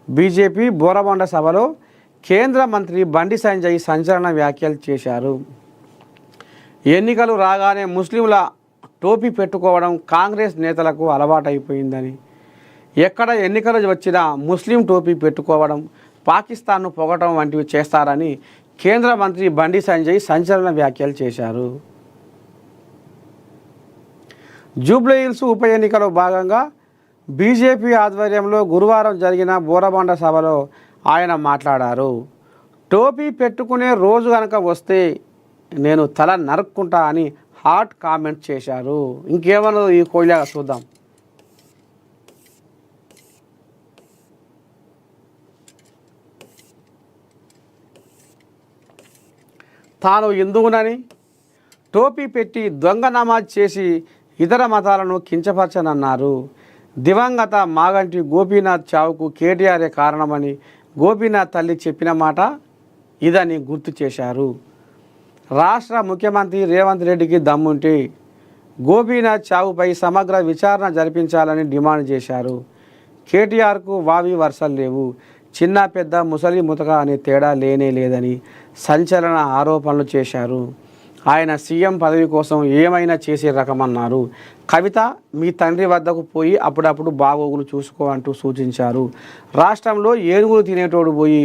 BJP Borabanda సభలో కేంద్ర మంత్రి బండి సంజయ్ సంచలన వ్యాఖ్యలు చేశారు. ఎన్నికలు రాగానే ముస్లింల టోపీ పెట్టుకోవడం కాంగ్రెస్ నేతలకు అలవాటైపోయిందని, ఎక్కడ ఎన్నికలు వచ్చినా ముస్లిం టోపీ పెట్టుకోవడం, పాకిస్తాన్ను పొగటం వంటివి చేస్తారని కేంద్ర మంత్రి బండి సంజయ్ సంచలన వ్యాఖ్యలు చేశారు. జూబ్లీహిల్స్ ఉప ఎన్నికలో భాగంగా బీజేపీ ఆధ్వర్యంలో గురువారం జరిగిన బోరబండ సభలో ఆయన మాట్లాడారు. టోపీ పెట్టుకునే రోజు కనుక వస్తే నేను తల నరుక్కుంటా అని హాట్ కామెంట్ చేశారు. ఇంకేమన్నా ఈ కోయిలాగా చూద్దాం. తాను హిందువునని, టోపీ పెట్టి దొంగ నమాజ్ చేసి ఇతర మతాలను కించపరచనన్నారు. దివంగత మాగంటి గోపీనాథ్ చావుకు కేటీఆరే కారణమని గోపీనాథ్ తల్లి చెప్పిన మాట ఇదని గుర్తు చేశారు. రాష్ట్ర ముఖ్యమంత్రి రేవంత్ రెడ్డికి దమ్ముంటే గోపీనాథ్ చావుపై సమగ్ర విచారణ జరిపించాలని డిమాండ్ చేశారు. కేటీఆర్కు వావి వరుసలు లేవు, చిన్న పెద్ద ముసలి ముతక అనే తేడా లేనే లేదని సంచలన ఆరోపణలు చేశారు. ఆయన సీఎం పదవి కోసం ఏమైనా చేసే రకమన్నారు. కవిత మీ తండ్రి వద్దకు పోయి అప్పుడప్పుడు బాగోగులు చూసుకో అంటూ సూచించారు. రాష్ట్రంలో ఏనుగులు తినేటోడు పోయి